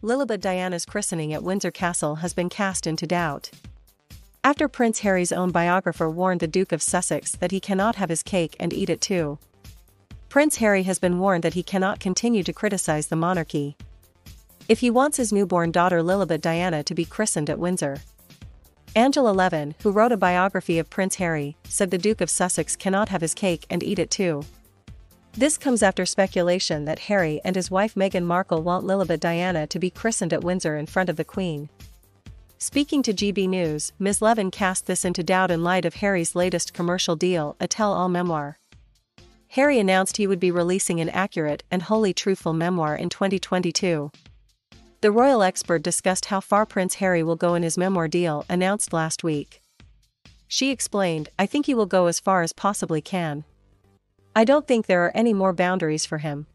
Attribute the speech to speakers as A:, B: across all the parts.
A: Lilibet Diana's christening at Windsor Castle has been cast into doubt. After Prince Harry's own biographer warned the Duke of Sussex that he cannot have his cake and eat it too. Prince Harry has been warned that he cannot continue to criticize the monarchy if he wants his newborn daughter Lilibet Diana to be christened at Windsor. Angela Levin, who wrote a biography of Prince Harry, said the Duke of Sussex cannot have his cake and eat it too. This comes after speculation that Harry and his wife Meghan Markle want Lilibet Diana to be christened at Windsor in front of the Queen. Speaking to GB News, Ms. Levin cast this into doubt in light of Harry's latest commercial deal, a tell-all memoir. Harry announced he would be releasing an accurate and wholly truthful memoir in 2022. The royal expert discussed how far Prince Harry will go in his memoir deal announced last week. She explained, "I think he will go as far as possibly can. I don't think there are any more boundaries for him."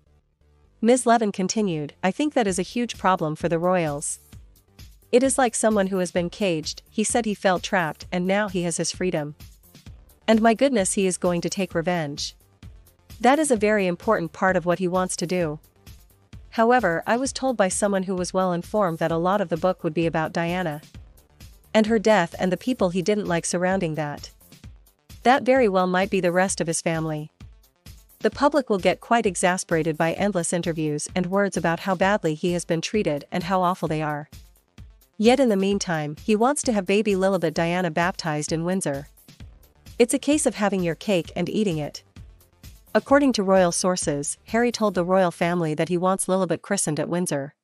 A: Ms. Levin continued, "I think that is a huge problem for the royals. It is like someone who has been caged. He said he felt trapped and now he has his freedom. And my goodness, he is going to take revenge. That is a very important part of what he wants to do." However, I was told by someone who was well informed that a lot of the book would be about Diana and her death and the people he didn't like surrounding that. That very well might be the rest of his family. The public will get quite exasperated by endless interviews and words about how badly he has been treated and how awful they are. Yet in the meantime, he wants to have baby Lilibet Diana baptized in Windsor. It's a case of having your cake and eating it. According to royal sources, Harry told the royal family that he wants Lilibet christened at Windsor.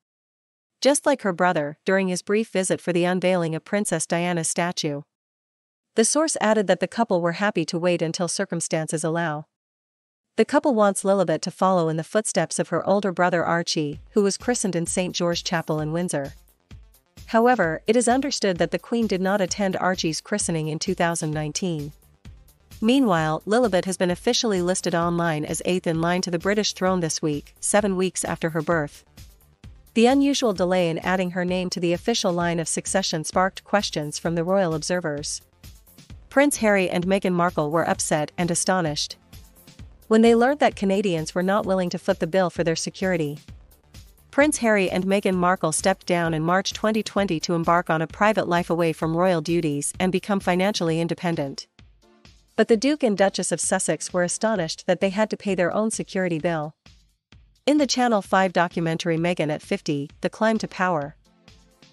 A: Just like her brother, during his brief visit for the unveiling of Princess Diana's statue. The source added that the couple were happy to wait until circumstances allow. The couple wants Lilibet to follow in the footsteps of her older brother Archie, who was christened in St. George Chapel in Windsor. However, it is understood that the Queen did not attend Archie's christening in 2019. Meanwhile, Lilibet has been officially listed online as 8th in line to the British throne this week, 7 weeks after her birth. The unusual delay in adding her name to the official line of succession sparked questions from the royal observers. Prince Harry and Meghan Markle were upset and astonished when they learned that Canadians were not willing to foot the bill for their security. Prince Harry and Meghan Markle stepped down in March 2020 to embark on a private life away from royal duties and become financially independent. But the Duke and Duchess of Sussex were astonished that they had to pay their own security bill. In the Channel 5 documentary Meghan at 50, The Climb to Power,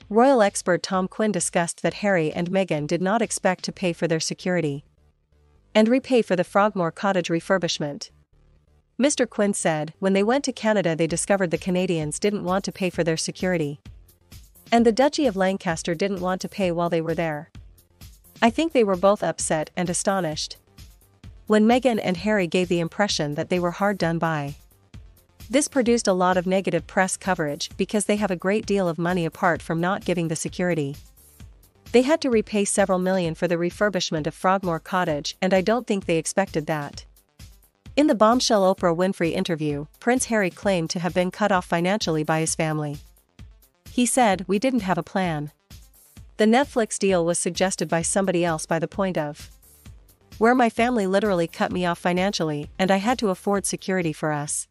A: royal expert Tom Quinn discussed that Harry and Meghan did not expect to pay for their security and repay for the Frogmore Cottage refurbishment. Mr. Quinn said, "When they went to Canada they discovered the Canadians didn't want to pay for their security. And the Duchy of Lancaster didn't want to pay while they were there. I think they were both upset and astonished when Meghan and Harry gave the impression that they were hard done by." This produced a lot of negative press coverage because they have a great deal of money apart from not giving the security. They had to repay several million for the refurbishment of Frogmore Cottage, and I don't think they expected that. In the bombshell Oprah Winfrey interview, Prince Harry claimed to have been cut off financially by his family. He said, "We didn't have a plan. The Netflix deal was suggested by somebody else by the point of where my family literally cut me off financially, and I had to afford security for us.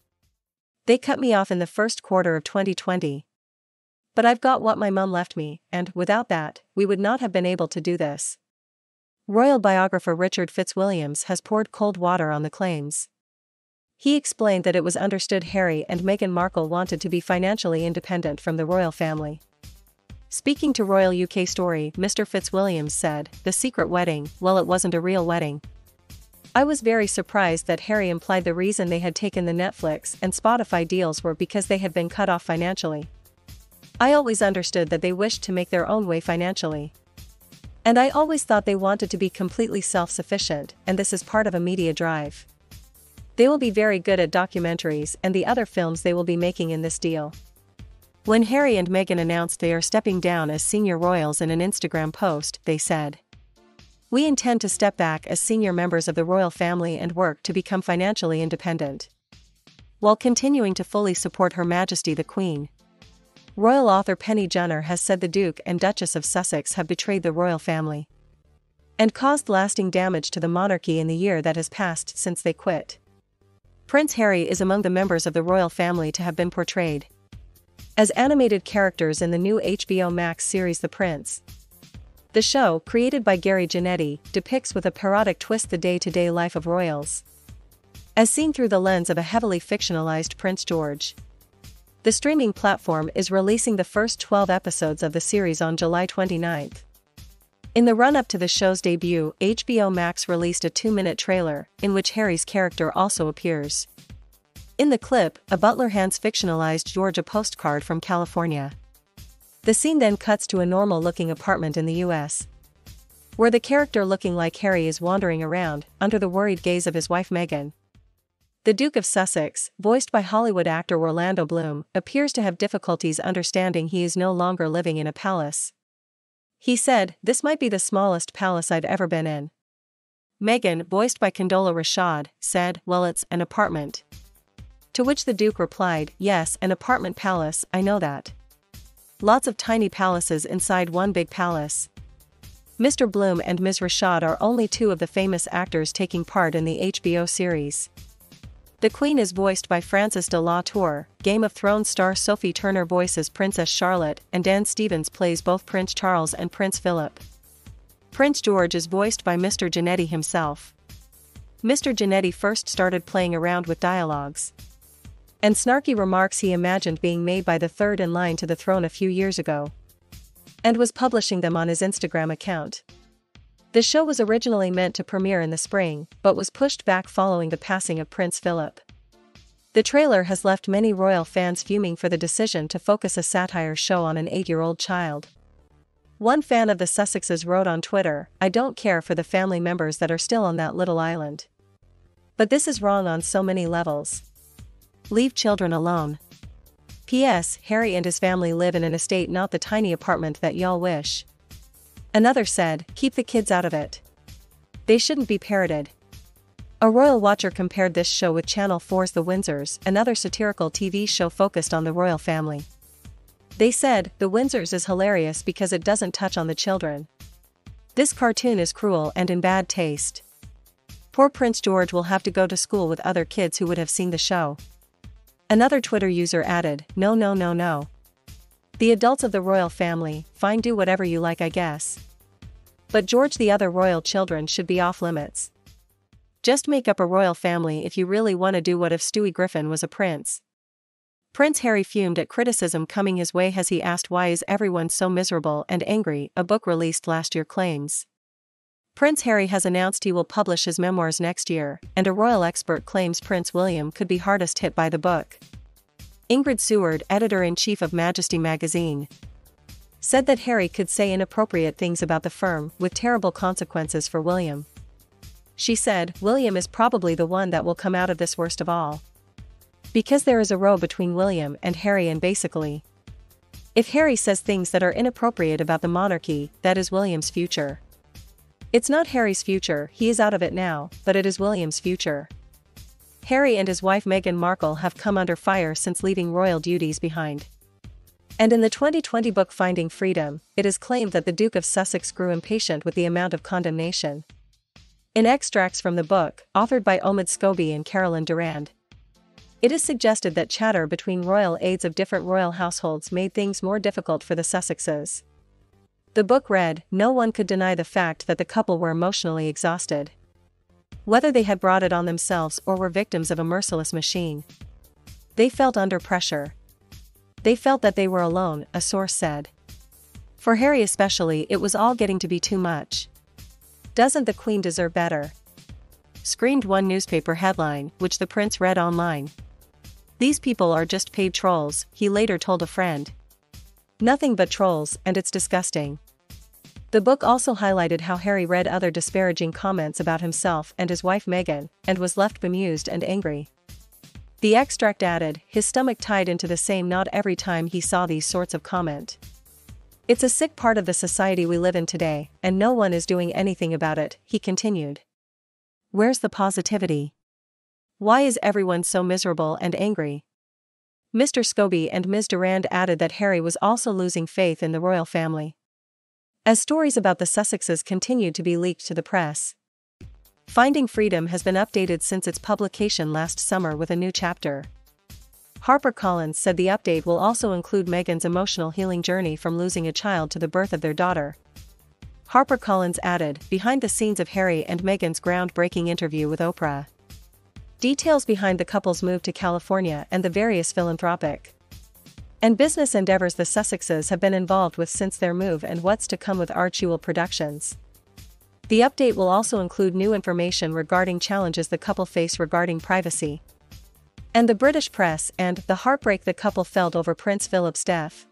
A: They cut me off in the first quarter of 2020. But I've got what my mum left me, and, without that, we would not have been able to do this." Royal biographer Richard Fitzwilliams has poured cold water on the claims. He explained that it was understood Harry and Meghan Markle wanted to be financially independent from the royal family. Speaking to Royal UK Story, Mr. Fitzwilliams said, "The secret wedding, well, it wasn't a real wedding. I was very surprised that Harry implied the reason they had taken the Netflix and Spotify deals were because they had been cut off financially. I always understood that they wished to make their own way financially. And I always thought they wanted to be completely self-sufficient, and this is part of a media drive. They will be very good at documentaries and the other films they will be making in this deal." When Harry and Meghan announced they are stepping down as senior royals in an Instagram post, they said, "We intend to step back as senior members of the royal family and work to become financially independent, while continuing to fully support Her Majesty the Queen." Royal author Penny Junor has said the Duke and Duchess of Sussex have betrayed the royal family and caused lasting damage to the monarchy in the year that has passed since they quit. Prince Harry is among the members of the royal family to have been portrayed as animated characters in the new HBO Max series The Prince. The show, created by Gary Janetti, depicts with a parodic twist the day-to-day life of royals, as seen through the lens of a heavily fictionalized Prince George. The streaming platform is releasing the first 12 episodes of the series on July 29. In the run-up to the show's debut, HBO Max released a 2-minute trailer, in which Harry's character also appears. In the clip, a butler hands fictionalized George a postcard from California. The scene then cuts to a normal-looking apartment in the US, where the character looking like Harry is wandering around, under the worried gaze of his wife Meghan. The Duke of Sussex, voiced by Hollywood actor Orlando Bloom, appears to have difficulties understanding he is no longer living in a palace. He said, "This might be the smallest palace I've ever been in." Meghan, voiced by Condola Rashad, said, "Well, it's an apartment." To which the Duke replied, "Yes, an apartment palace, I know that. Lots of tiny palaces inside one big palace." Mr. Bloom and Ms. Rashad are only two of the famous actors taking part in the HBO series. The Queen is voiced by Frances de la Tour, Game of Thrones star Sophie Turner voices Princess Charlotte, and Dan Stevens plays both Prince Charles and Prince Philip. Prince George is voiced by Mr. Janetti himself. Mr. Janetti first started playing around with dialogues and snarky remarks he imagined being made by the third in line to the throne a few years ago, and was publishing them on his Instagram account. The show was originally meant to premiere in the spring, but was pushed back following the passing of Prince Philip. The trailer has left many royal fans fuming for the decision to focus a satire show on an 8-year-old child. One fan of the Sussexes wrote on Twitter, "I don't care for the family members that are still on that little island. But this is wrong on so many levels. Leave children alone. P.S. Harry and his family live in an estate, not the tiny apartment that y'all wish." Another said, "Keep the kids out of it. They shouldn't be parroted." A royal watcher compared this show with Channel 4's The Windsors, another satirical TV show focused on the royal family. They said, "The Windsors is hilarious because it doesn't touch on the children. This cartoon is cruel and in bad taste. Poor Prince George will have to go to school with other kids who would have seen the show." Another Twitter user added, "No, no, no, no. The adults of the royal family, fine, do whatever you like, I guess. But George, the other royal children should be off limits. Just make up a royal family if you really want to do what if Stewie Griffin was a prince." Prince Harry fumed at criticism coming his way as he asked, "Why is everyone so miserable and angry?" A book released last year claims. Prince Harry has announced he will publish his memoirs next year, and a royal expert claims Prince William could be hardest hit by the book. Ingrid Seward, editor-in-chief of Majesty magazine, said that Harry could say inappropriate things about the firm, with terrible consequences for William. She said, "William is probably the one that will come out of this worst of all. Because there is a row between William and Harry, and basically, if Harry says things that are inappropriate about the monarchy, that is William's future. It's not Harry's future, he is out of it now, but it is William's future." Harry and his wife Meghan Markle have come under fire since leaving royal duties behind. And in the 2020 book Finding Freedom, it is claimed that the Duke of Sussex grew impatient with the amount of condemnation. In extracts from the book, authored by Omid Scobie and Carolyn Durand, it is suggested that chatter between royal aides of different royal households made things more difficult for the Sussexes. The book read, "No one could deny the fact that the couple were emotionally exhausted. Whether they had brought it on themselves or were victims of a merciless machine. They felt under pressure. They felt that they were alone," a source said. "For Harry especially, it was all getting to be too much. Doesn't the Queen deserve better?" Screamed one newspaper headline, which the prince read online. "These people are just paid trolls," he later told a friend. "Nothing but trolls, and it's disgusting." The book also highlighted how Harry read other disparaging comments about himself and his wife Meghan, and was left bemused and angry. The extract added, his stomach tied into the same knot every time he saw these sorts of comment. "It's a sick part of the society we live in today, and no one is doing anything about it," he continued. "Where's the positivity? Why is everyone so miserable and angry?" Mr. Scobie and Ms. Durand added that Harry was also losing faith in the royal family, as stories about the Sussexes continued to be leaked to the press. Finding Freedom has been updated since its publication last summer with a new chapter. HarperCollins said the update will also include Meghan's emotional healing journey from losing a child to the birth of their daughter. HarperCollins added, behind the scenes of Harry and Meghan's groundbreaking interview with Oprah. Details behind the couple's move to California and the various philanthropic and business endeavors the Sussexes have been involved with since their move and what's to come with Archewell Productions. The update will also include new information regarding challenges the couple face regarding privacy and the British press and the heartbreak the couple felt over Prince Philip's death.